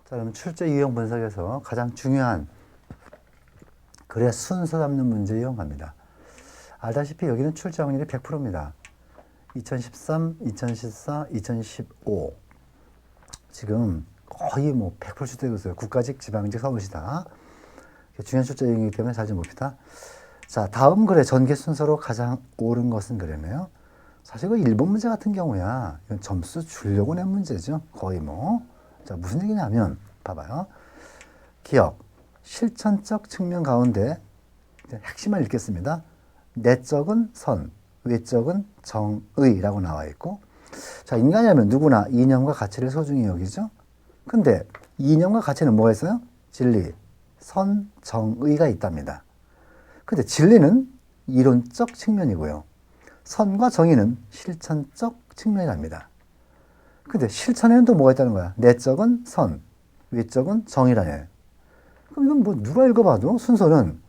자, 그럼 출제 유형 분석에서 가장 중요한 글의 순서 잡는 문제 이용합니다. 알다시피 여기는 출제 확률이 100%입니다. 2013, 2014, 2015 지금 거의 뭐 100% 출제되고 있어요. 국가직, 지방직, 서울시다. 중요한 출제 유형이기 때문에 잘 좀 봅시다. 자, 다음 글의 전개 순서로 가장 옳은 것은 그랬네요. 사실 그 1번 문제 같은 경우야 이건 점수 주려고 낸 문제죠. 거의 뭐. 자, 무슨 얘기냐면 봐봐요. 기억, 실천적 측면 가운데 핵심만 읽겠습니다. 내적은 선, 외적은 정의라고 나와 있고, 자, 인간이라면 누구나 이념과 가치를 소중히 여기죠. 근데 이념과 가치는 뭐가 있어요? 진리, 선, 정의가 있답니다. 근데 진리는 이론적 측면이고요. 선과 정의는 실천적 측면이랍니다. 근데 실천에는 또 뭐가 있다는 거야? 내적은 선, 외적은 정의라네. 그럼 이건 뭐 누가 읽어봐도 순서는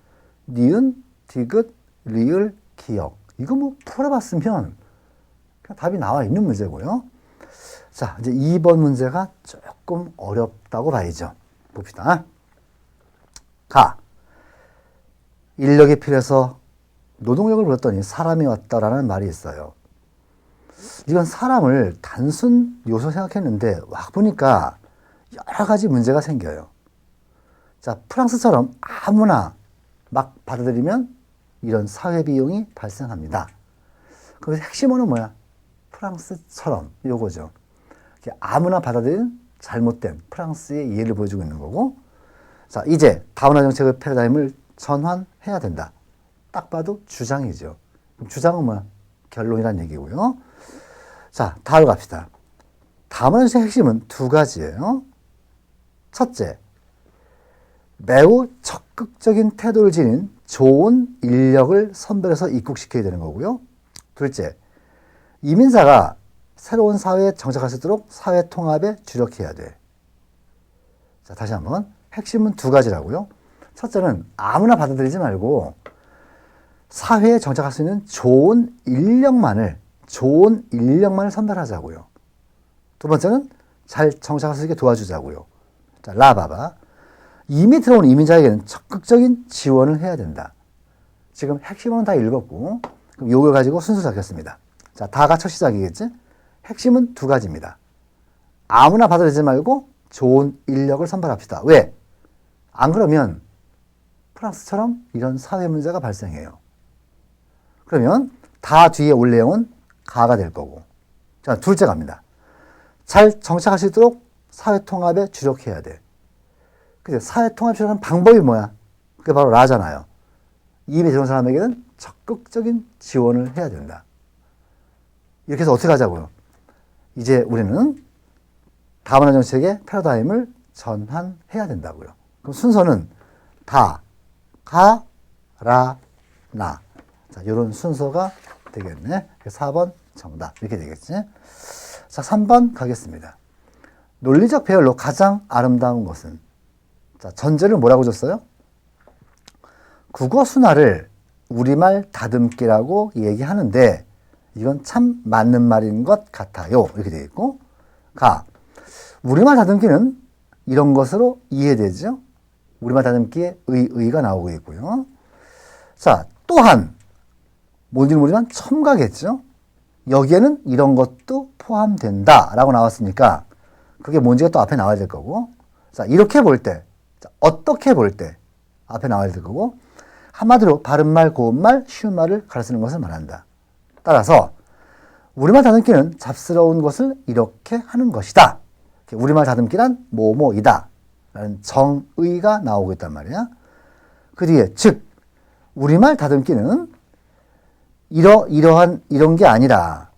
니은, 디귿, 리을, 기억. 이거 뭐 풀어봤으면 그냥 답이 나와 있는 문제고요. 자, 이제 2번 문제가 조금 어렵다고 봐야죠. 봅시다. 가. 인력이 필요해서 노동력을 불렀더니 사람이 왔다라는 말이 있어요. 이건 사람을 단순 요소 생각했는데 와 보니까 여러 가지 문제가 생겨요. 자, 프랑스처럼 아무나 막 받아들이면 이런 사회 비용이 발생합니다. 그래서 핵심어는 뭐야? 프랑스처럼 요거죠. 아무나 받아들이는 잘못된 프랑스의 예를 보여주고 있는 거고, 자, 이제 다문화 정책의 패러다임을 전환해야 된다. 딱 봐도 주장이죠. 그럼 주장은 뭐야? 결론이란 얘기고요. 자, 다음 갑시다. 다문화 정책의 핵심은 두 가지예요. 첫째, 매우 적극적인 태도를 지닌 좋은 인력을 선별해서 입국시켜야 되는 거고요. 둘째, 이민자가 새로운 사회에 정착할 수 있도록 사회 통합에 주력해야 돼. 자, 다시 한번. 핵심은 두 가지라고요. 첫째는 아무나 받아들이지 말고 사회에 정착할 수 있는 좋은 인력만을 선별하자고요. 두 번째는 잘 정착할 수 있게 도와주자고요. 자, 봐봐. 이미 들어온 이민자에게는 적극적인 지원을 해야 된다. 지금 핵심은 다 읽었고, 그럼 요걸 가지고 순서 잡겠습니다. 자, 다가 첫 시작이겠지? 핵심은 두 가지입니다. 아무나 받아들이지 말고 좋은 인력을 선발합시다. 왜? 안 그러면 프랑스처럼 이런 사회 문제가 발생해요. 그러면 다 뒤에 올 내용은 가가 될 거고. 자, 둘째 갑니다. 잘 정착할 수 있도록 사회 통합에 주력해야 돼. 근데 사회 통합에 주력하는 방법이 뭐야? 그게 바로 라잖아요. 이미 들어온 사람에게는 적극적인 지원을 해야 된다. 이렇게 해서 어떻게 하자고요? 이제 우리는 다문화 정책의 패러다임을 전환해야 된다고요. 그럼 순서는 다, 가, 라, 나. 자, 이런 순서가 되겠네. 4번 정답. 이렇게 되겠지. 자, 3번 가겠습니다. 논리적 배열로 가장 아름다운 것은? 자, 전제를 뭐라고 줬어요? 국어 순화를 우리말 다듬기라고 얘기하는데 이건 참 맞는 말인 것 같아요. 이렇게 되어 있고, 가. 우리말 다듬기는 이런 것으로 이해되죠? 우리말 다듬기에 의가 나오고 있고요. 자, 또한 뭔지는 모르지만 첨가겠죠? 여기에는 이런 것도 포함된다라고 나왔으니까 그게 뭔지가 또 앞에 나와야 될 거고, 자, 이렇게 볼 때, 자, 어떻게 볼 때 앞에 나와야 될 거고, 한마디로 바른말, 고운말, 쉬운 말을 가르치는 것을 말한다. 따라서 우리말 다듬기는 잡스러운 것을 이렇게 하는 것이다. 우리말 다듬기란 뭐뭐이다 라는 정의가 나오고 있단 말이야. 그 뒤에 즉 우리말 다듬기는 이런 게 아니라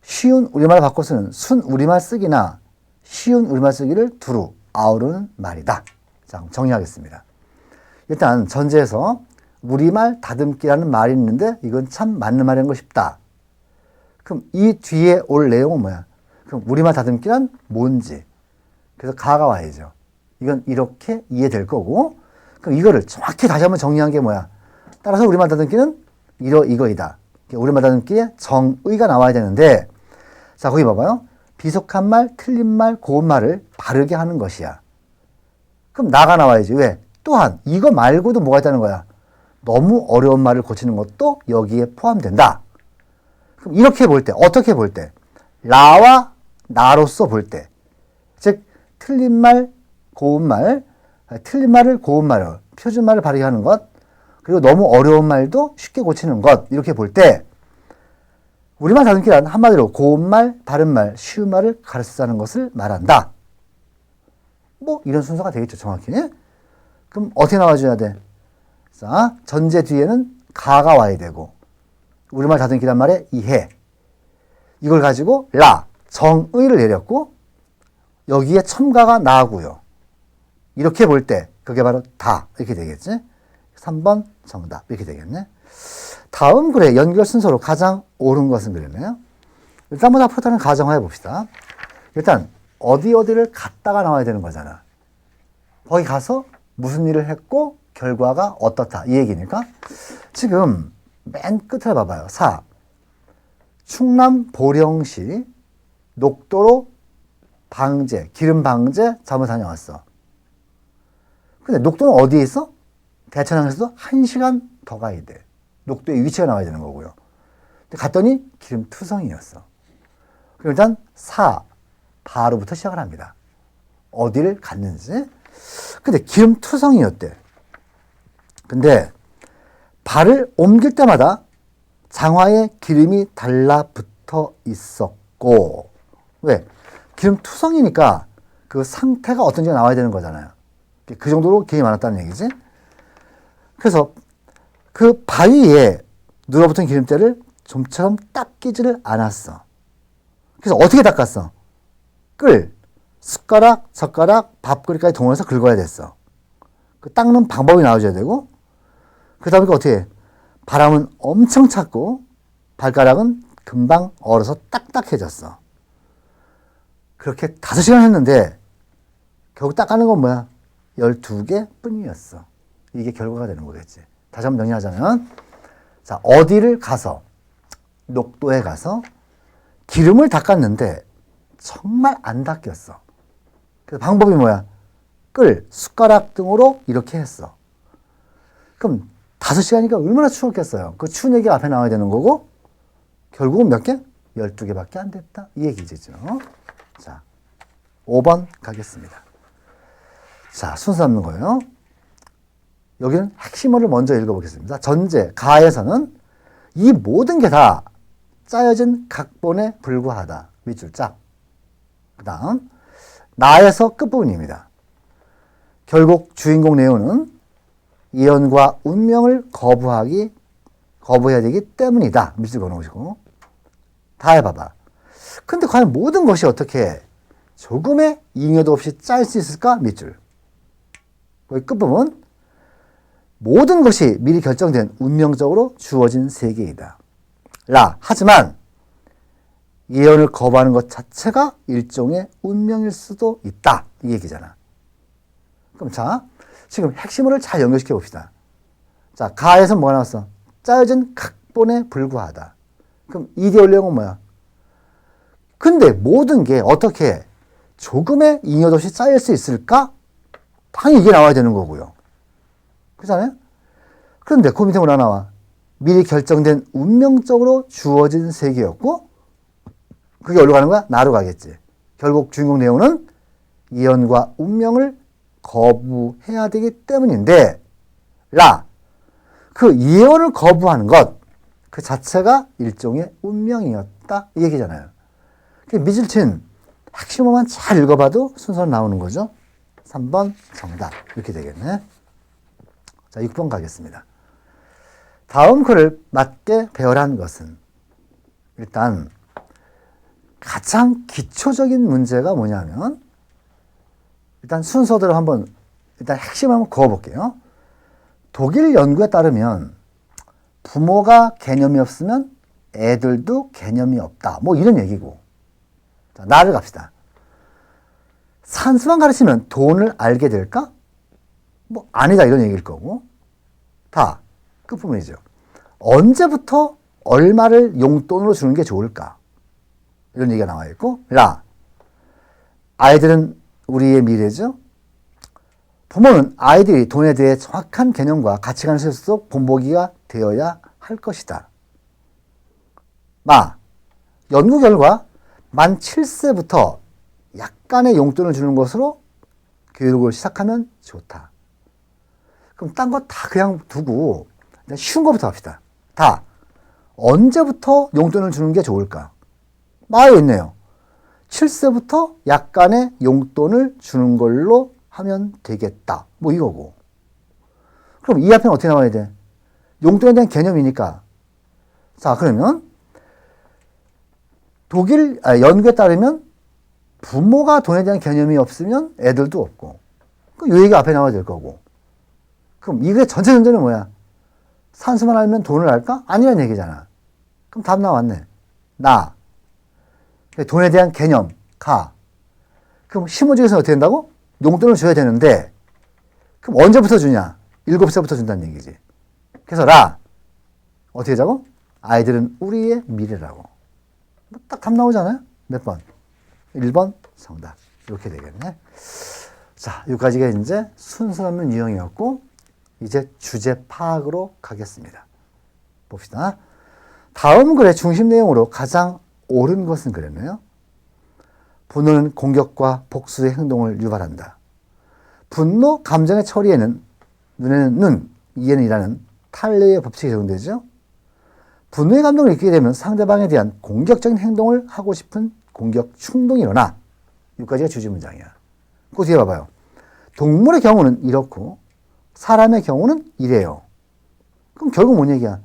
쉬운 우리말을 바꿔 쓰는 순 우리말 쓰기나 쉬운 우리말 쓰기를 두루 아우르는 말이다. 자, 정리하겠습니다. 일단 전제에서 우리말 다듬기라는 말이 있는데 이건 참 맞는 말인 것 싶다. 그럼 이 뒤에 올 내용은 뭐야? 그럼 우리말 다듬기란 뭔지. 그래서 가가 와야죠. 이건 이렇게 이해될 거고, 그럼 이거를 정확히 다시 한번 정리한 게 뭐야? 따라서 우리말 다듬기는 이거이다. 우리말 다듬기에 정의가 나와야 되는데, 자, 거기 봐봐요. 비속한 말, 틀린 말, 고운 말을 바르게 하는 것이야. 그럼 나가 나와야지. 왜? 또한 이거 말고도 뭐가 있다는 거야? 너무 어려운 말을 고치는 것도 여기에 포함된다. 그럼 이렇게 볼 때, 어떻게 볼 때? 라와 나로서 볼 때. 즉, 틀린 말, 고운 말, 틀린 말을 고운 말로, 표준말을 발휘 하는 것, 그리고 너무 어려운 말도 쉽게 고치는 것, 이렇게 볼 때, 우리말 다듬기란 한마디로 고운 말, 바른 말, 쉬운 말을 가르치자는 것을 말한다. 뭐, 이런 순서가 되겠죠, 정확히. 그럼 어떻게 나와줘야 돼? 자, 전제 뒤에는 가가 와야 되고, 우리말 다듬기란 말에 이해. 이걸 가지고 라, 정의를 내렸고, 여기에 첨가가 나고요. 이렇게 볼 때, 그게 바로 다. 이렇게 되겠지? 3번 정답. 이렇게 되겠네. 다음 글의 연결 순서로 가장 옳은 것은 그랬네요. 일단 한번 앞으로 다른 가정화해 봅시다. 일단, 어디를 갔다가 나와야 되는 거잖아. 거기 가서 무슨 일을 했고, 결과가 어떻다. 이 얘기니까. 지금 맨 끝에 봐봐요. 4. 충남 보령시 녹도로 방제, 기름 방제 잘못 다녀왔어. 근데 녹도는 어디에 있어? 대천항에서도 1시간 더 가야 돼. 녹도의 위치가 나와야 되는 거고요. 근데 갔더니 기름투성이었어. 그럼 일단 4, 바로부터 시작을 합니다. 어디를 갔는지. 근데 기름투성이었대. 근데 발을 옮길 때마다 장화에 기름이 달라붙어 있었고, 왜? 기름투성이니까 그 상태가 어떤지가 나와야 되는 거잖아요. 그 정도로 기름이 많았다는 얘기지. 그래서 그 바위에 눌어붙은 기름때를 좀처럼 닦이지를 않았어. 그래서 어떻게 닦았어? 숟가락, 젓가락, 밥그릇까지 동원해서 긁어야 됐어. 그 닦는 방법이 나와줘야 되고, 그러다 보니까 어떻게 해? 바람은 엄청 찼고, 발가락은 금방 얼어서 딱딱해졌어. 그렇게 5시간 했는데, 결국 닦아낸 건 뭐야? 12개 뿐이었어. 이게 결과가 되는 거겠지. 다시 한번 정리하자면, 자, 어디를 가서, 녹도에 가서, 기름을 닦았는데, 정말 안 닦였어. 그래서 방법이 뭐야? 숟가락 등으로 이렇게 했어. 그럼 5시간이니까 얼마나 추웠겠어요. 그 추운 얘기가 앞에 나와야 되는 거고, 결국은 몇 개? 12개밖에 안 됐다. 이 얘기죠. 자, 5번 가겠습니다. 자, 순서 잡는 거예요. 여기는 핵심어를 먼저 읽어보겠습니다. 전제, 가에서는 이 모든 게 다 짜여진 각본에 불과하다. 밑줄 짝. 그 다음, 나에서 끝부분입니다. 결국 주인공 네오는 예언과 운명을 거부해야 되기 때문이다. 밑줄 그어놓으시고. 다 해봐봐. 근데 과연 모든 것이 어떻게 조금의 잉여도 없이 짤 수 있을까? 밑줄. 거기 끝부분. 모든 것이 미리 결정된 운명적으로 주어진 세계이다. 하지만 예언을 거부하는 것 자체가 일종의 운명일 수도 있다. 이 얘기잖아. 그럼 자, 지금 핵심어를 잘 연결시켜 봅시다. 자, 가에서 뭐가 나왔어? 짜여진 각본에 불과하다. 그럼 이디어 내용은 뭐야? 근데 모든 게 어떻게 조금의 잉여도 없이 짜일 수 있을까? 당연히 이게 나와야 되는 거고요. 그렇잖아요? 그런데 그 밑에 뭐가 나와? 미리 결정된 운명적으로 주어진 세계였고, 그게 어디로 가는 거야? 나로 가겠지. 결국 주인공 네오는 예언과 운명을 거부해야 되기 때문인데, 그 예언을 거부하는 것, 그 자체가 일종의 운명이었다. 이 얘기잖아요. 미질친 핵심어만 잘 읽어봐도 순서는 나오는 거죠. 3번 정답. 이렇게 되겠네. 자, 6번 가겠습니다. 다음 글을 맞게 배열한 것은 일단 가장 기초적인 문제가 뭐냐면 일단 순서대로 한번 일단 핵심 한번 그어볼게요. 독일 연구에 따르면 부모가 개념이 없으면 애들도 개념이 없다. 뭐 이런 얘기고. 자, 나를 갑시다. 산수만 가르치면 돈을 알게 될까? 뭐 아니다 이런 얘기일 거고. 다 끝부분이죠. 언제부터 얼마를 용돈으로 주는 게 좋을까? 이런 얘기가 나와 있고. 아이들은 우리의 미래죠. 부모는 아이들이 돈에 대해 정확한 개념과 가치관을 실속 본보기가 되어야 할 것이다. 연구 결과 만 7세부터 약간의 용돈을 주는 것으로 교육을 시작하면 좋다. 그럼 딴 거 다 그냥 두고 쉬운 것부터 합시다. 언제부터 용돈을 주는 게 좋을까? 말이 있네요. 7세부터 약간의 용돈을 주는 걸로 하면 되겠다. 이거고. 그럼 이 앞에는 어떻게 나와야 돼? 용돈에 대한 개념이니까. 자, 그러면 연구에 따르면 부모가 돈에 대한 개념이 없으면 애들도 없고. 그럼 이 얘기가 앞에 나와야 될 거고. 그럼 이게 전체 전제는 뭐야? 산수만 알면 돈을 알까? 아니란 얘기잖아. 그럼 답 나왔네. 돈에 대한 개념, 그럼 심오직에서는 어떻게 된다고? 용돈을 줘야 되는데, 그럼 언제부터 주냐? 7세부터 준다는 얘기지. 그래서 어떻게 하자고? 아이들은 우리의 미래라고. 딱 답 나오잖아요? 몇 번? 1번 정답. 이렇게 되겠네. 자, 여기까지가 이제 순서 없는 유형이었고, 이제 주제 파악으로 가겠습니다. 봅시다. 다음 글의 중심 내용으로 가장 옳은 것은 그랬네요. 분노는 공격과 복수의 행동을 유발한다. 분노 감정의 처리에는 눈에는 눈, 이에는 이라는 탄뢰의 법칙이 적용되죠. 분노의 감정을 느끼게 되면 상대방에 대한 공격적인 행동을 하고 싶은 공격 충동이 일어나. 여기까지가 주제 문장이야. 그 뒤에 봐봐요. 동물의 경우는 이렇고 사람의 경우는 이래요. 그럼 결국 뭔 얘기야?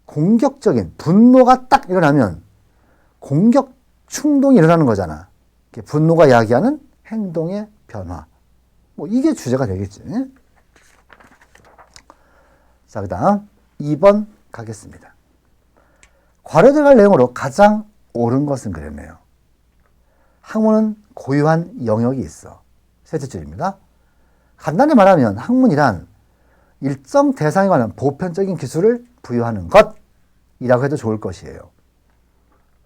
공격적인 분노가 딱 일어나면 공격 충동이 일어나는 거잖아. 분노가 야기하는 행동의 변화. 이게 주제가 되겠지. 자, 그 다음 2번 가겠습니다. 괄호 들어갈 내용으로 가장 옳은 것은 그랬네요. 학문은 고유한 영역이 있어. 셋째 줄입니다. 간단히 말하면 학문이란 일정 대상에 관한 보편적인 기술을 부여하는 것이라고 해도 좋을 것이에요.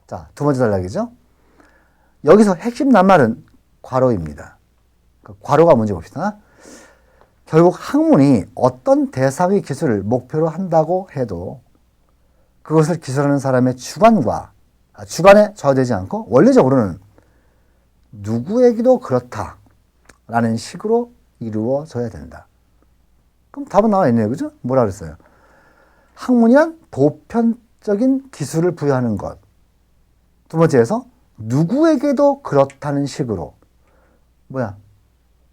자, 두 번째 단락이죠. 여기서 핵심 낱말은 괄호입니다. 괄호가 뭔지 봅시다. 결국 학문이 어떤 대상의 기술을 목표로 한다고 해도 그것을 기술하는 사람의 주관에 저하되지 않고 원리적으로는 누구에게도 그렇다라는 식으로 이루어져야 된다. 그럼 답은 나와 있네요. 그죠? 뭐라 그랬어요? 학문이란 보편적인 기술을 부여하는 것. 두 번째에서 누구에게도 그렇다는 식으로.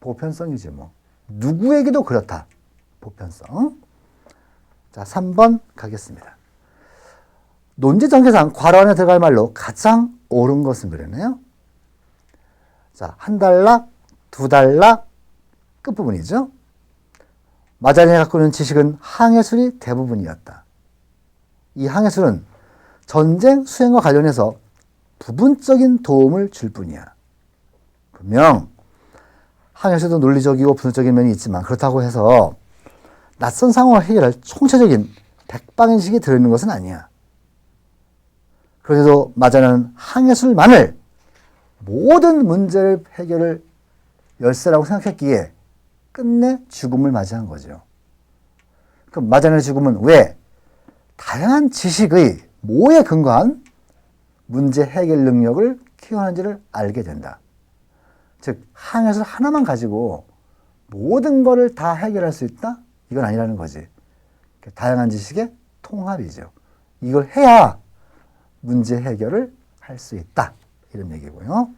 보편성이지 뭐. 누구에게도 그렇다. 보편성. 자, 3번 가겠습니다. 논지 전개상 괄호 안에 들어갈 말로 가장 옳은 것은 그랬네요. 자, 한 단락, 두 단락 끝부분이죠. 마자린이 갖고 있는 지식은 항해술이 대부분이었다. 이 항해술은 전쟁 수행과 관련해서 부분적인 도움을 줄 뿐이야. 분명 항해술도 논리적이고 분석적인 면이 있지만 그렇다고 해서 낯선 상황을 해결할 총체적인 백방인식이 들어있는 것은 아니야. 그래도 마자는 항해술만을 모든 문제를 해결을 열쇠라고 생각했기에 끝내 죽음을 맞이한 거죠. 그럼 마자의 죽음은 왜? 다양한 지식의 모에 근거한 문제 해결 능력을 키워하는지를 알게 된다. 즉 항해술 하나만 가지고 모든 것을 다 해결할 수 있다? 이건 아니라는 거지. 다양한 지식의 통합이죠. 이걸 해야 문제 해결을 할 수 있다. 이런 얘기고요.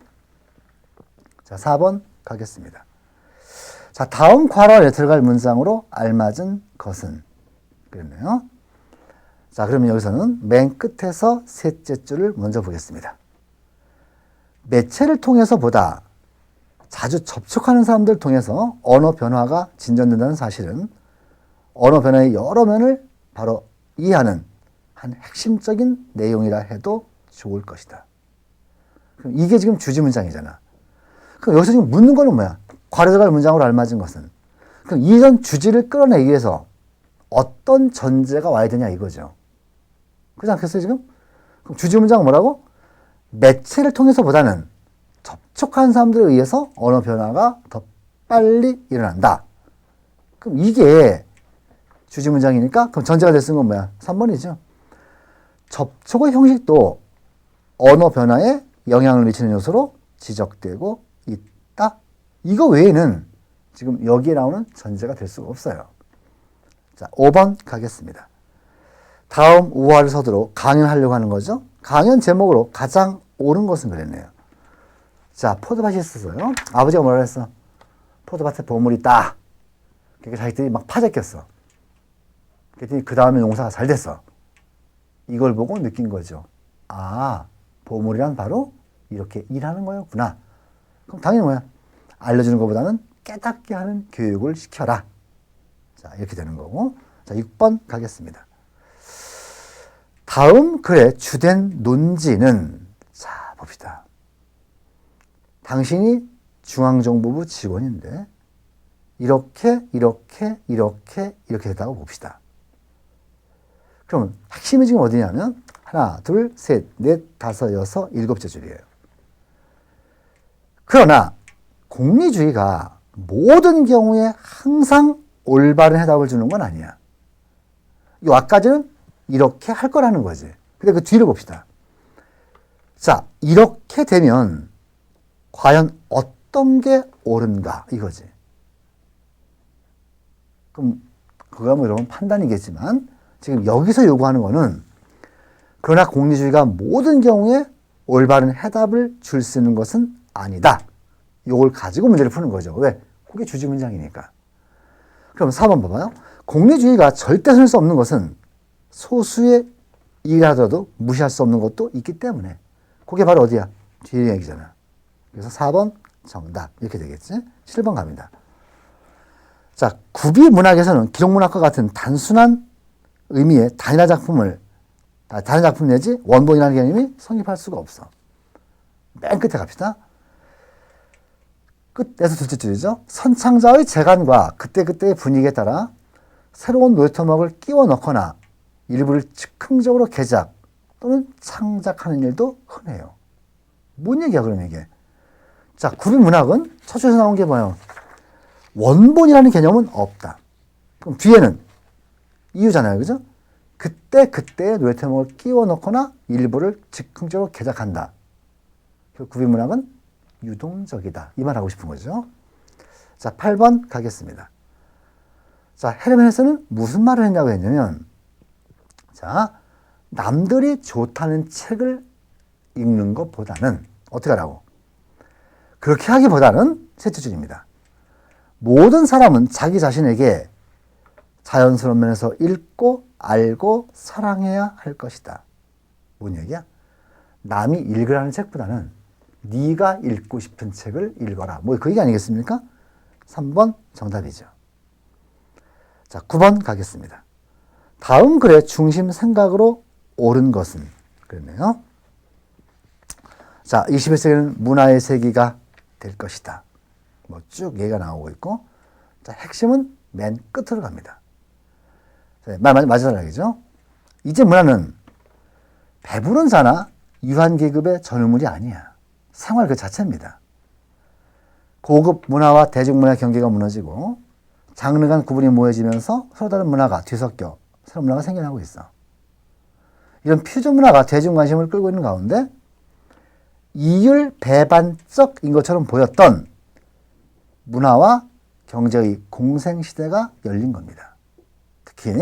자, 4번 가겠습니다. 자, 다음 괄호에 들어갈 문장으로 알맞은 것은 그랬네요. 자, 그러면 여기서는 맨 끝에서 셋째 줄을 먼저 보겠습니다. 매체를 통해서 보다 자주 접촉하는 사람들을 통해서 언어 변화가 진전된다는 사실은 언어 변화의 여러 면을 바로 이해하는 한 핵심적인 내용이라 해도 좋을 것이다. 그럼 이게 지금 주지 문장이잖아. 그럼 여기서 지금 묻는 거는 뭐야? 괄호 들어갈 문장으로 알맞은 것은. 그럼 이전 주지를 끌어내기 위해서 어떤 전제가 와야 되냐 이거죠. 그렇지 않겠어요 지금? 그럼 주지 문장은 뭐라고? 매체를 통해서 보다는 접촉한 사람들에 의해서 언어 변화가 더 빨리 일어난다. 그럼 이게 주지문장이니까 그럼 전제가 될 수 있는 건 뭐야? 3번이죠. 접촉의 형식도 언어 변화에 영향을 미치는 요소로 지적되고 있다. 이거 외에는 지금 여기에 나오는 전제가 될 수가 없어요. 자, 5번 가겠습니다. 다음 우화를 서두로 강연하려고 하는 거죠. 강연 제목으로 가장 옳은 것은 그랬네요. 자, 포도밭이 있었어요. 아버지가 뭐라 그랬어? 포도밭에 보물이 있다. 그러니까 자기들이 막 파재꼈어. 그랬더니 그 다음에 농사가 잘 됐어. 이걸 보고 느낀 거죠. 아, 보물이란 바로 이렇게 일하는 거였구나. 그럼 당연히 뭐야? 알려주는 것보다는 깨닫게 하는 교육을 시켜라. 자, 이렇게 되는 거고. 자, 6번 가겠습니다. 다음 글의 주된 논지는, 자, 봅시다. 당신이 중앙정보부 직원인데, 이렇게 됐다고 봅시다. 그럼 핵심이 지금 어디냐면, 하나, 둘, 셋, 넷, 다섯, 여섯, 일곱째 줄이에요. 그러나, 공리주의가 모든 경우에 항상 올바른 해답을 주는 건 아니야. 이 와까지는 이렇게 할 거라는 거지. 근데 그 뒤를 봅시다. 자, 이렇게 되면 과연 어떤 게 옳은가 이거지. 그럼 그거야 뭐 여러분 판단이겠지만 지금 여기서 요구하는 거는 그러나 공리주의가 모든 경우에 올바른 해답을 줄 수 있는 것은 아니다. 이걸 가지고 문제를 푸는 거죠. 왜? 그게 주지문장이니까. 그럼 4번 봐봐요. 공리주의가 절대 쓸 수 없는 것은 소수의 일이라도 무시할 수 없는 것도 있기 때문에 그게 바로 어디야? 뒤에 얘기잖아. 그래서 4번 정답 이렇게 되겠지. 7번 갑니다. 자, 구비 문학에서는 기록문학과 같은 단순한 의미의 단일 작품 내지 원본이라는 개념이 성립할 수가 없어. 맨 끝에 갑시다. 끝에서 둘째 줄이죠. 선창자의 재간과 그때그때의 분위기에 따라 새로운 놀이토막을 끼워 넣거나 일부를 즉흥적으로 개작 또는 창작하는 일도 흔해요. 뭔 얘기야 그럼 이게? 자, 구비문학은 첫 줄에서 나온 게 뭐예요? 원본이라는 개념은 없다. 그럼 뒤에는 이유잖아요. 그죠? 그때그때의 놀이토막을 끼워 넣거나 일부를 즉흥적으로 개작한다. 구비문학은 유동적이다. 이 말 하고 싶은 거죠. 자, 8번 가겠습니다. 자, 헤르만 헤세는 무슨 말을 했냐고 했냐면, 자, 남들이 좋다는 책을 읽는 것보다는, 어떻게 하라고? 그렇게 하기보다는, 셋째 줄입니다. 모든 사람은 자기 자신에게 자연스러운 면에서 읽고, 알고, 사랑해야 할 것이다. 뭔 얘기야? 남이 읽으라는 책보다는 네가 읽고 싶은 책을 읽어라. 뭐 그 얘기 아니겠습니까? 3번 정답이죠. 자, 9번 가겠습니다. 다음 글의 중심 생각으로 옳은 것은 그랬네요. 자, 21세기는 문화의 세기가 될 것이다. 뭐 쭉 얘기가 나오고 있고, 자, 핵심은 맨 끝으로 갑니다. 마지막이죠. 이제 문화는 배부른 자나 유한 계급의 전유물이 아니야. 생활 그 자체입니다. 고급 문화와 대중문화의 경계가 무너지고 장르 간 구분이 모여지면서 서로 다른 문화가 뒤섞여 새로운 문화가 생겨나고 있어. 이런 퓨전 문화가 대중 관심을 끌고 있는 가운데 이율 배반적인 것처럼 보였던 문화와 경제의 공생시대가 열린 겁니다. 특히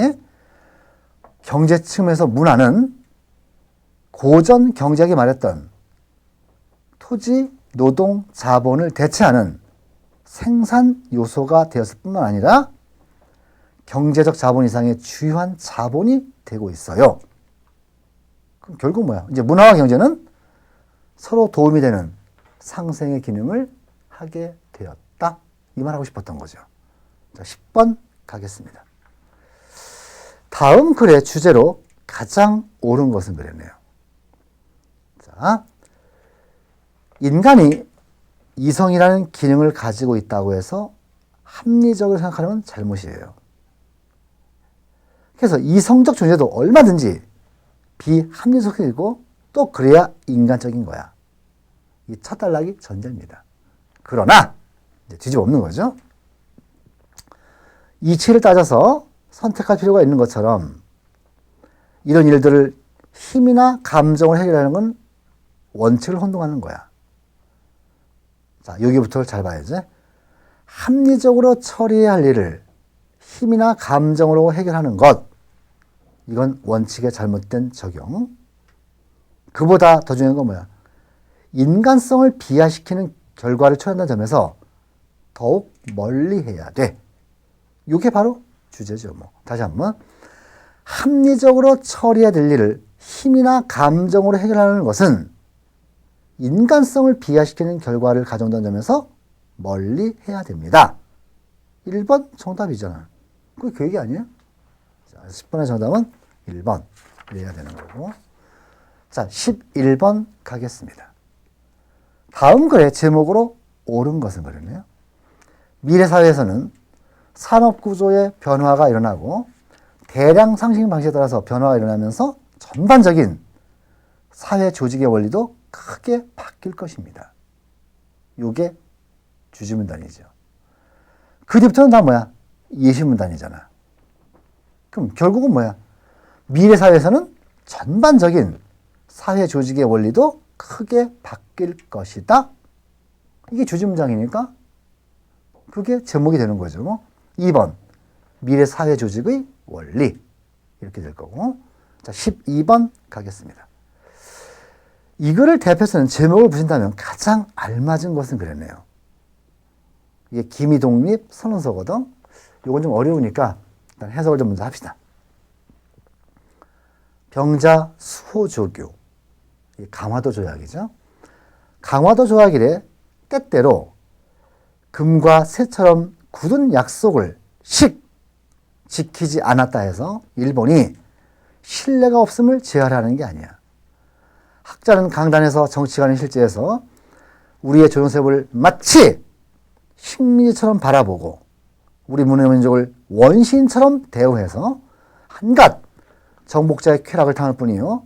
경제 측면에서 문화는 고전 경제학이 말했던 토지, 노동, 자본을 대체하는 생산 요소가 되었을 뿐만 아니라 경제적 자본 이상의 주요한 자본이 되고 있어요. 그럼 결국 뭐야? 이제 문화와 경제는 서로 도움이 되는 상생의 기능을 하게 되었다. 이 말하고 싶었던 거죠. 자, 10번 가겠습니다. 다음 글의 주제로 가장 옳은 것은 그랬네요. 자, 인간이 이성이라는 기능을 가지고 있다고 해서 합리적으로 생각하는 건 잘못이에요. 그래서 이성적 존재도 얼마든지 비합리적이고 또 그래야 인간적인 거야. 이 첫 단락이 전제입니다. 그러나 이제 뒤집어 엎는 거죠. 이치를 따져서 선택할 필요가 있는 것처럼 이런 일들을 힘이나 감정을 해결하는 건 원칙을 혼동하는 거야. 자, 여기부터 잘 봐야지. 합리적으로 처리해야 할 일을 힘이나 감정으로 해결하는 것. 이건 원칙의 잘못된 적용. 그보다 더 중요한 건 뭐야? 인간성을 비하시키는 결과를 초래한다는 점에서 더욱 멀리 해야 돼. 이게 바로 주제죠. 뭐. 다시 한번. 합리적으로 처리해야 될 일을 힘이나 감정으로 해결하는 것은 인간성을 비하시키는 결과를 가져온다는 점에서 멀리 해야 됩니다. 1번 정답이잖아. 그게 그 얘기 아니에요? 자, 10번의 정답은 1번. 이래야 되는 거고. 자, 11번 가겠습니다. 다음 글의 제목으로 옳은 것은 그러네요. 미래 사회에서는 산업 구조의 변화가 일어나고 대량 상식 방식에 따라서 변화가 일어나면서 전반적인 사회 조직의 원리도 크게 바뀔 것입니다. 이게 주지문단이죠. 그 뒤부터는 다 뭐야? 예시문단이잖아. 그럼 결국은 뭐야? 미래 사회에서는 전반적인 사회 조직의 원리도 크게 바뀔 것이다. 이게 주지문장이니까 그게 제목이 되는 거죠. 2번 미래 사회 조직의 원리 이렇게 될 거고. 자, 12번 가겠습니다. 이 글을 대표해서는 제목을 보신다면 가장 알맞은 것은 그랬네요. 이게 기미독립 선언서거든. 이건 좀 어려우니까 일단 해석을 좀 먼저 합시다. 병자 수호조교, 강화도 조약이죠. 강화도 조약 이래 때때로 금과 새처럼 굳은 약속을 지키지 않았다 해서 일본이 신뢰가 없음을 제하라는 게 아니야. 학자는 강단에서 정치가는 실제에서 우리의 조선세법을 마치 식민지처럼 바라보고 우리 문화민족을 원시인처럼 대우해서 한갓 정복자의 쾌락을 당할 뿐이요.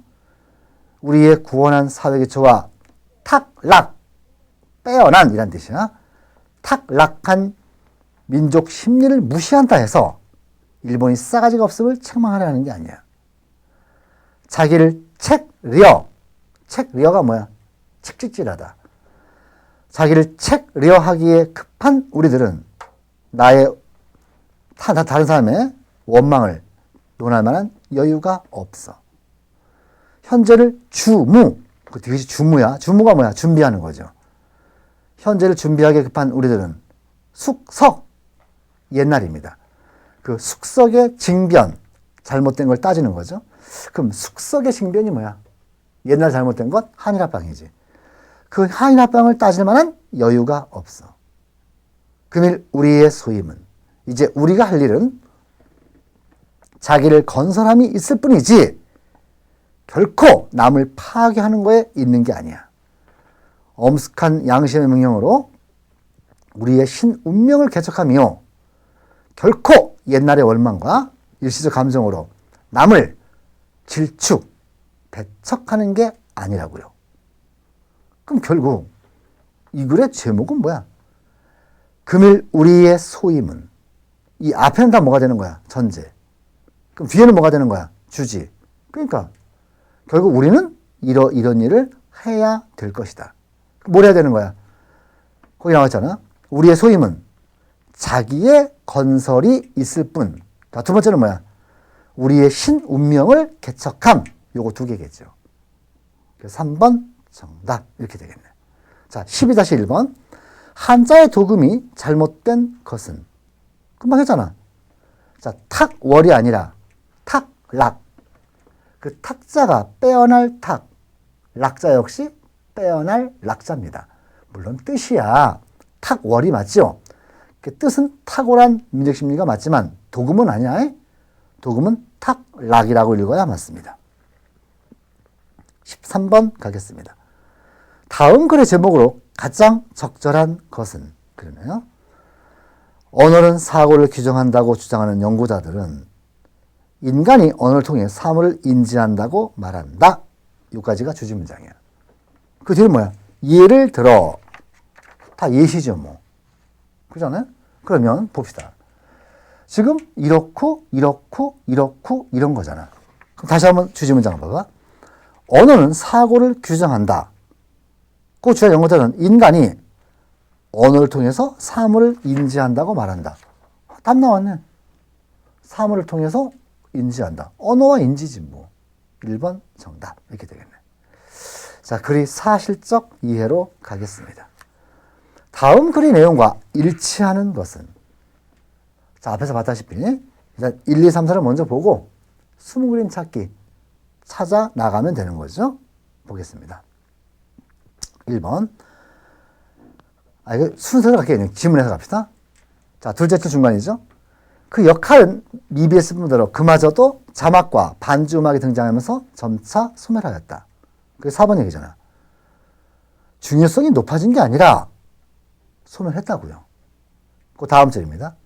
우리의 구원한 사회기초와 탁락, 빼어난 이란 뜻이야. 탁락한 민족 심리를 무시한다 해서 일본이 싸가지가 없음을 책망하려는 게 아니야. 자기를 책리어가 뭐야? 책찍질하다. 자기를 책리어하기에 급한 우리들은 다른 사람의 원망을 논할 만한 여유가 없어. 현재를 그 뒤에 주무야. 주무가 뭐야? 준비하는 거죠. 현재를 준비하기에 급한 우리들은 숙석, 옛날입니다. 그 숙석의 징변, 잘못된 걸 따지는 거죠. 그럼 숙석의 징변이 뭐야? 옛날 잘못된 것 한일합방이지. 그 한일합방을 따질 만한 여유가 없어. 금일 우리의 소임은 이제 우리가 할 일은 자기를 건설함이 있을 뿐이지 결코 남을 파괴하는 거에 있는 게 아니야. 엄숙한 양심의 명령으로 우리의 신운명을 개척하며 결코 옛날의 원망과 일시적 감정으로 남을 질축, 배척하는 게 아니라고요. 그럼 결국 이 글의 제목은 뭐야? 금일 우리의 소임은. 이 앞에는 다 뭐가 되는 거야? 전제. 그럼 뒤에는 뭐가 되는 거야? 주지. 그러니까 결국 우리는 이런 일을 해야 될 것이다. 뭘 해야 되는 거야? 거기 나왔잖아. 우리의 소임은 자기의 건설이 있을 뿐. 자, 두 번째는 뭐야? 우리의 신운명을 개척함. 요거 두 개겠죠. 3번 정답 이렇게 되겠네. 자, 12-1번. 한자의 도금이 잘못된 것은. 금방 했잖아. 자, 탁월이 아니라 탁락. 그 탁자가 빼어날 탁. 락자 역시 빼어날 락자입니다. 물론 뜻이야. 탁월이 맞죠? 그 뜻은 탁월한 민족심리가 맞지만 도금은 아니야. 도금은 탁락이라고 읽어야 맞습니다. 13번 가겠습니다. 다음 글의 제목으로 가장 적절한 것은 그러네요. 언어는 사고를 규정한다고 주장하는 연구자들은 인간이 언어를 통해 사물을 인지한다고 말한다. 여기까지가 주지문장이야. 그 뒤는 뭐야? 예를 들어. 다 예시죠, 뭐. 그러잖아요? 그러면 봅시다. 지금 이렇고 이런 거잖아. 그럼 다시 한번 주지문장 봐봐. 언어는 사고를 규정한다. 그 주요 연구자는 인간이 언어를 통해서 사물을 인지한다고 말한다. 답 나왔네. 사물을 통해서 인지한다. 언어와 인지지 뭐. 1번 정답. 이렇게 되겠네. 자, 글의 사실적 이해로 가겠습니다. 다음 글의 내용과 일치하는 것은, 자, 앞에서 봤다시피 일단 1, 2, 3, 4를 먼저 보고 20그림 찾기 찾아 나가면 되는 거죠. 보겠습니다. 1번. 이거 순서를 갈게요. 지문에서 갑시다. 자, 둘째 줄 중간이죠. 그 역할은 미비했을 뿐더러 그마저도 자막과 반주 음악이 등장하면서 점차 소멸하였다. 그게 4번 얘기잖아. 중요성이 높아진 게 아니라 소멸했다고요. 그 다음 절입니다.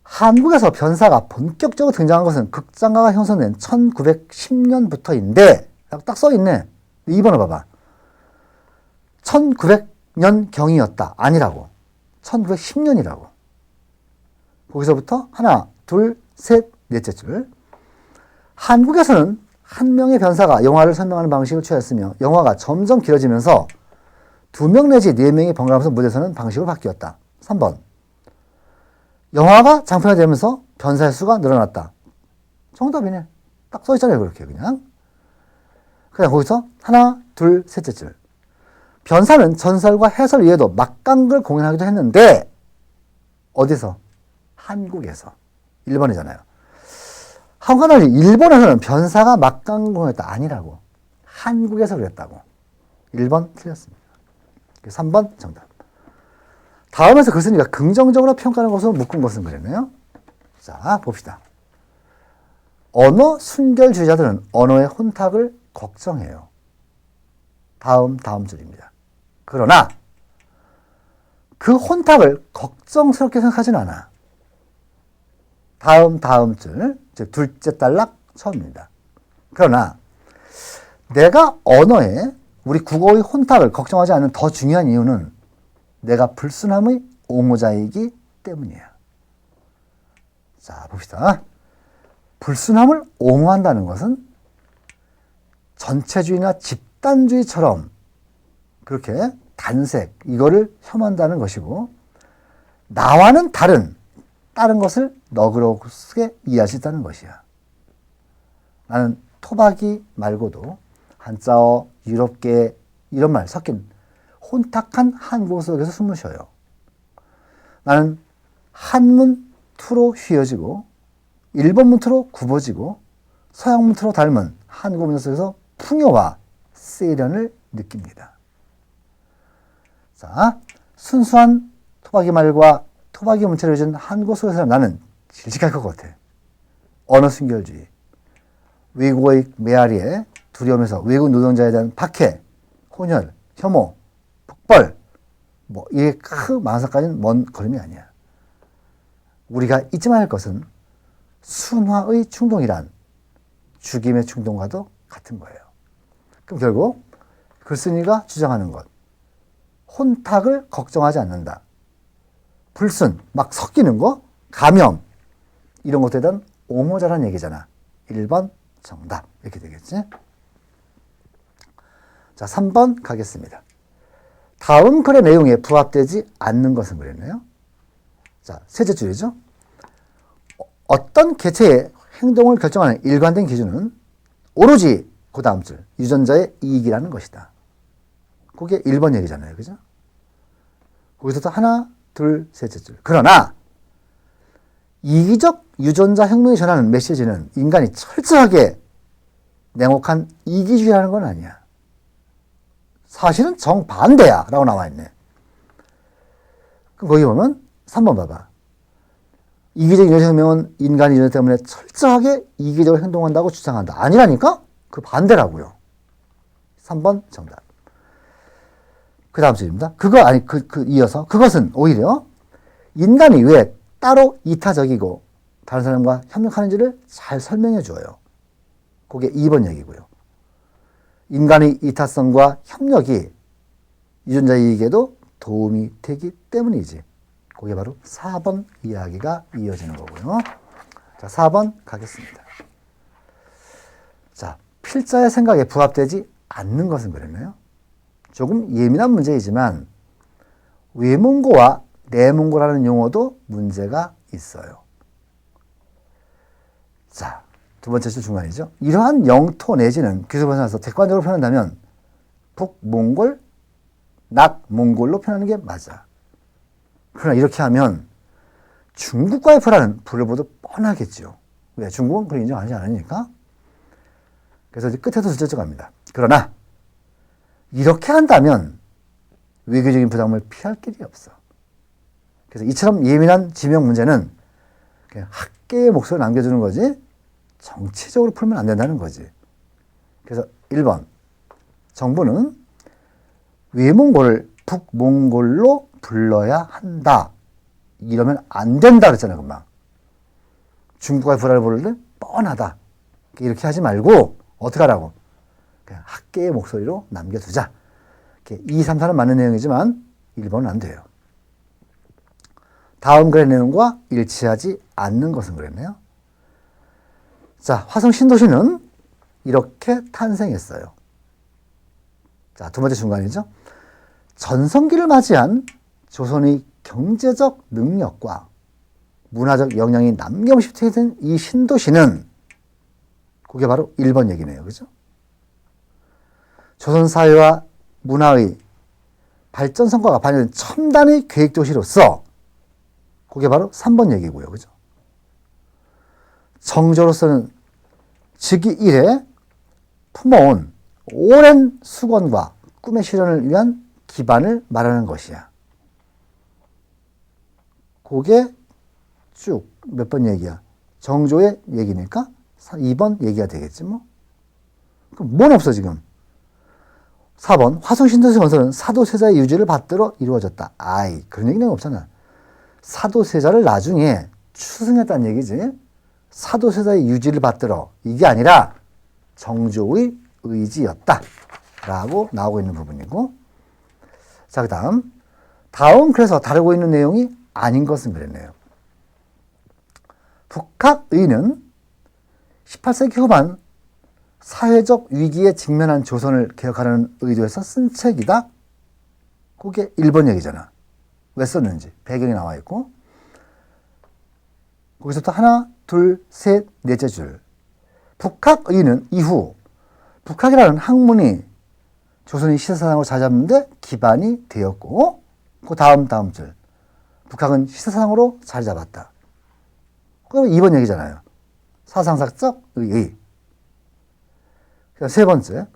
한국에서 변사가 본격적으로 등장한 것은 극장가가 형성된 1910년부터인데 딱 써있네. 2번을 봐봐. 1900년 경이었다. 아니라고. 1910년이라고. 거기서부터 하나, 둘, 셋, 넷째 줄. 한국에서는 한 명의 변사가 영화를 설명하는 방식을 취하였으며 영화가 점점 길어지면서 2명 내지 4명이 번갈아가면서 무대에 서는 방식으로 바뀌었다. 3번. 영화가 장편화되면서 변사의 수가 늘어났다. 정답이네. 딱 써있잖아요. 그렇게 그냥. 그냥 거기서 하나, 둘, 셋째 줄. 변사는 전설과 해설 이외에도 막강글 공연하기도 했는데 어디서? 한국에서. 1번이잖아요. 한국은 일본에서는 변사가 막강글 공연했다. 아니라고. 한국에서 그랬다고. 1번 틀렸습니다. 3번 정답. 다음에서 글쓴이가 긍정적으로 평가하는 것으로 묶은 것은 그랬네요. 자, 봅시다. 언어 순결주의자들은 언어의 혼탁을 걱정해요. 다음 줄입니다. 그러나 그 혼탁을 걱정스럽게 생각하지는 않아. 다음 줄, 즉 둘째 단락 처음입니다. 그러나 내가 언어에 우리 국어의 혼탁을 걱정하지 않는 더 중요한 이유는 내가 불순함의 옹호자이기 때문이야. 자, 봅시다. 불순함을 옹호한다는 것은 전체주의나 집단주의처럼 그렇게 단색, 이거를 혐오한다는 것이고 나와는 다른 것을 너그럽게 이해할 수 있다는 것이야. 나는 토박이 말고도 한자어, 유럽계 이런 말 섞인 혼탁한 한국어 속에서 숨을 쉬어요. 나는 한문 투로 휘어지고 일본 문투로 굽어지고 서양 문투로 닮은 한국어 문화 속에서 풍요와 세련을 느낍니다. 자, 순수한 토박이 말과 토박이 문체를 가진 한국어 속에서 나는 질직할 것 같아. 언어 순결주의, 외국어의 메아리에 두려움에서 외국 노동자에 대한 박해, 혼혈, 혐오, 폭벌, 이게 큰 망상까지는 먼 걸음이 아니야. 우리가 잊지 말할 것은 순화의 충동이란 죽임의 충동과도 같은 거예요. 그럼 결국 글쓴이가 주장하는 것, 혼탁을 걱정하지 않는다. 불순, 막 섞이는 거, 감염, 이런 것에 대한 옹호자란 얘기잖아. 1번 정답. 이렇게 되겠지? 자, 3번 가겠습니다. 다음 글의 내용에 부합되지 않는 것은 그랬네요. 자, 셋째 줄이죠. 어떤 개체의 행동을 결정하는 일관된 기준은 오로지 그 다음 줄, 유전자의 이익이라는 것이다. 그게 1번 얘기잖아요. 그죠? 거기서도 하나, 둘, 셋째 줄. 그러나 이기적 유전자 혁명이 전하는 메시지는 인간이 철저하게 냉혹한 이기주의라는 건 아니야. 사실은 정반대야 라고 나와 있네. 그럼 거기 보면 3번 봐봐. 이기적 유전자 혁명은 인간이 유전자 때문에 철저하게 이기적으로 행동한다고 주장한다. 아니라니까? 그 반대라고요. 3번 정답. 그 다음 줄입니다. 이어서 그것은 오히려 인간이 왜 따로 이타적이고 다른 사람과 협력하는지를 잘 설명해 주어요. 그게 2번 얘기고요. 인간의 이타성과 협력이 유전자 이익에도 도움이 되기 때문이지. 그게 바로 4번 이야기가 이어지는 거고요. 자, 4번 가겠습니다. 자, 필자의 생각에 부합되지 않는 것은 그랬나요? 조금 예민한 문제이지만 외문고와 내문고라는 용어도 문제가 있어요. 자, 두 번째 줄 중간이죠. 이러한 영토 내지는 기술번선에서 객관적으로 표현한다면 북몽골, 낙몽골로 표현하는 게 맞아. 그러나 이렇게 하면 중국과의 불화는 불을 보듯 뻔하겠죠. 왜? 중국은 그걸 인정하지 않으니까. 그래서 이제 끝에도 둘째쪽 갑니다. 그러나 이렇게 한다면 외교적인 부담을 피할 길이 없어. 그래서 이처럼 예민한 지명 문제는 그냥 학계의 목소리를 남겨주는 거지 정치적으로 풀면 안 된다는 거지. 그래서 1번 정부는 외몽골을 북몽골로 불러야 한다. 이러면 안 된다 그랬잖아요, 금방. 중국과의 불화를 보를 때 뻔하다. 이렇게 하지 말고 어떻게 하라고? 그냥 학계의 목소리로 남겨두자. 2, 3, 4는 맞는 내용이지만 1번은 안 돼요. 다음 글의 내용과 일치하지 않는 것은 그랬네요. 자, 화성 신도시는 이렇게 탄생했어요. 자, 두 번째 중간이죠. 전성기를 맞이한 조선의 경제적 능력과 문화적 역량이 남김없이 투여된 이 신도시는 그게 바로 1번 얘기네요. 그죠? 조선 사회와 문화의 발전 성과가 반영된 첨단의 계획 도시로서 그게 바로 3번 얘기고요. 그죠? 정조로서는 즉위 이래 품어온 오랜 수건과 꿈의 실현을 위한 기반을 말하는 것이야. 그게 쭉 몇 번 얘기야? 정조의 얘기니까 2번 얘기가 되겠지 뭐. 그럼 뭔 없어 지금. 4번 화성 신도시 건설은 사도세자의 유지를 받들어 이루어졌다. 아이, 그런 얘기는 없잖아. 사도세자를 나중에 추승했다는 얘기지. 사도세자의 유지를 받들어 이게 아니라 정조의 의지였다 라고 나오고 있는 부분이고. 자, 그 다음 그래서 다루고 있는 내용이 아닌 것은 그랬네요. 북학의는 18세기 후반 사회적 위기에 직면한 조선을 개혁하려는 의도에서 쓴 책이다. 그게 1번 얘기잖아. 왜 썼는지 배경이 나와 있고, 거기서부터 하나, 둘, 셋, 넷째 줄. 북학의는 이후 북학이라는 학문이 조선이 시사사상으로 자리 잡는데 기반이 되었고, 그 다음 줄. 북학은 시사사상으로 자리 잡았다. 그럼 2번 얘기잖아요. 사상사적 의의. 세 번째.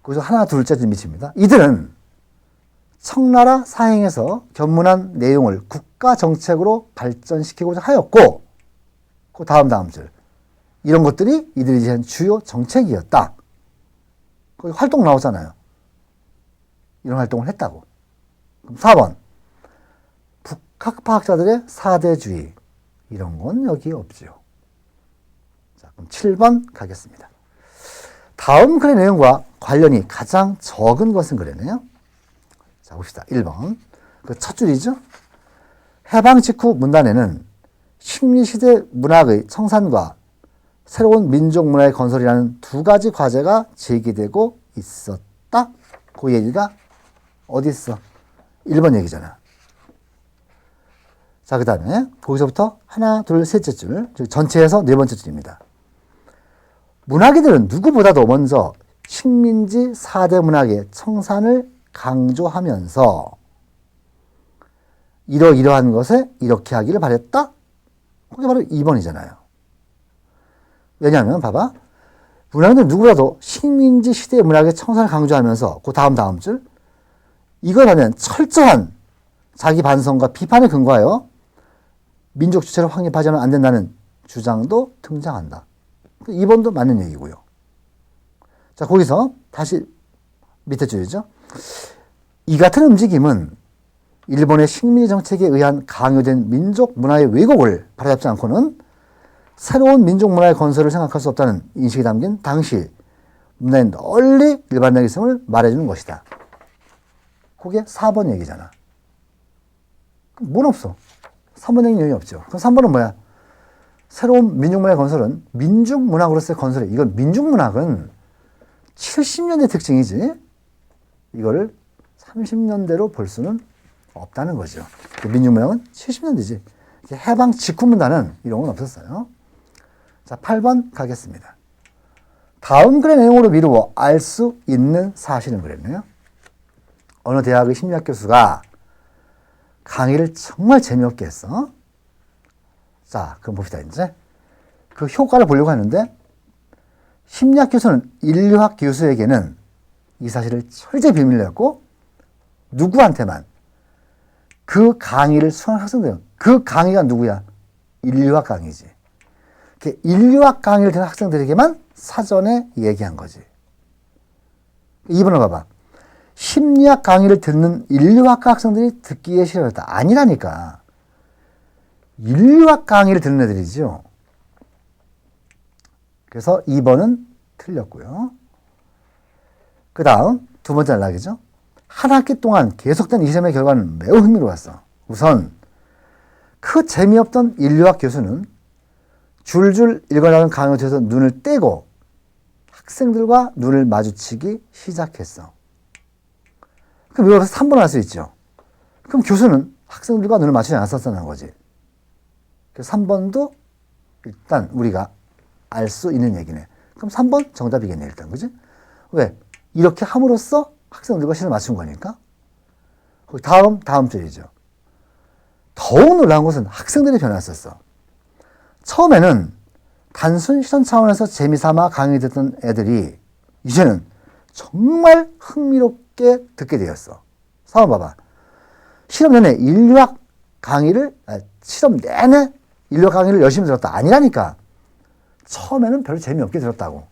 거기서 하나, 둘째 줄 밑입니다. 이들은 청나라 사행에서 견문한 내용을 국가 정책으로 발전시키고자 하였고, 그 다음 줄. 이런 것들이 이들이 지은 주요 정책이었다. 거기 활동 나오잖아요. 이런 활동을 했다고. 그럼 4번. 북학파학자들의 사대주의. 이런 건 여기 없지요. 자, 그럼 7번 가겠습니다. 다음 글의 내용과 관련이 가장 적은 것은 그랬네요. 자, 봅시다. 1번. 그 첫 줄이죠. 해방 직후 문단에는 식민시대 문학의 청산과 새로운 민족 문화의 건설이라는 두 가지 과제가 제기되고 있었다. 그 얘기가 어디 있어? 1번 얘기잖아. 자, 그 다음에 거기서부터 하나, 둘, 셋째 줄, 전체에서 네 번째 줄입니다. 문학인들은 누구보다도 먼저 식민지 4대 문학의 청산을 강조하면서 이러이러한 것에 이렇게 하기를 바랬다? 그게 바로 2번이잖아요. 왜냐하면 봐봐. 문학인들은 누구보다도 식민지 시대의 문학의 청산을 강조하면서 그 다음 줄 이걸 하면 철저한 자기 반성과 비판에 근거하여 민족 주체를 확립하지는 안 된다는 주장도 등장한다. 2번도 맞는 얘기고요. 자, 거기서 다시 밑에 줄이죠. 이 같은 움직임은 일본의 식민지 정책에 의한 강요된 민족 문화의 왜곡을 바로잡지 않고는 새로운 민족 문화의 건설을 생각할 수 없다는 인식이 담긴 당시 문화에 널리 일반화되어 있음을 말해주는 것이다. 그게 4번 얘기잖아. 뭔 없어? 3번의 내용이 없죠. 그럼 3번은 뭐야? 새로운 민중문화의 건설은 민중문학으로서의 건설이, 이건 민중문학은 70년대 특징이지 이거를 30년대로 볼 수는 없다는 거죠. 민중문학은 70년대지. 해방 직후문단은 이런 건 없었어요. 자, 8번 가겠습니다. 다음 글의 내용으로 미루어 알 수 있는 사실은 그랬네요. 어느 대학의 심리학 교수가 강의를 정말 재미없게 했어. 자, 그럼 봅시다. 이제 그 효과를 보려고 하는데 심리학 교수는 인류학 교수에게는 이 사실을 철저히 비밀로 했고 누구한테만? 그 강의를 수강한 학생들. 그 강의가 누구야? 인류학 강의지. 인류학 강의를 듣는 학생들에게만 사전에 얘기한 거지. 2번을 봐봐. 심리학 강의를 듣는 인류학과 학생들이 듣기에 싫어했다. 아니라니까. 인류학 강의를 듣는 애들이죠. 그래서 2번은 틀렸고요. 그 다음 두 번째 단락이죠. 한 학기 동안 계속된 이 시험의 결과는 매우 흥미로웠어. 우선 그 재미없던 인류학 교수는 줄줄 읽어나가는 강의 뒤에서 눈을 떼고 학생들과 눈을 마주치기 시작했어. 그럼 여기서 3번 할 수 있죠. 그럼 교수는 학생들과 눈을 맞추지 않았었다는 거지. 그래서 3번도 일단 우리가 알 수 있는 얘기네. 그럼 3번 정답이겠네, 일단. 그지? 왜? 이렇게 함으로써 학생들과 시선을 맞춘 거니까. 다음 줄이죠. 더욱 놀라운 것은 학생들이 변했었어. 처음에는 단순 시선 차원에서 재미삼아 강의 듣던 애들이 이제는 정말 흥미롭게 듣게 되었어. 4번 봐봐. 실험 내내 인류학 강의를 열심히 들었다. 아니라니까. 처음에는 별로 재미없게 들었다고.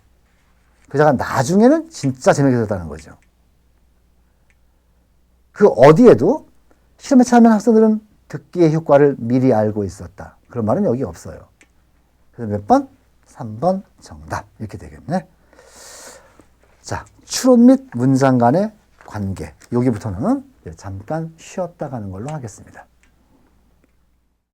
그러다가 나중에는 진짜 재미있게 들었다는 거죠. 그 어디에도 실험에 참여한 학생들은 듣기의 효과를 미리 알고 있었다. 그런 말은 여기 없어요. 그래서 몇 번? 3번 정답. 이렇게 되겠네. 자, 추론 및 문장 간의 관계. 여기부터는 잠깐 쉬었다 가는 걸로 하겠습니다.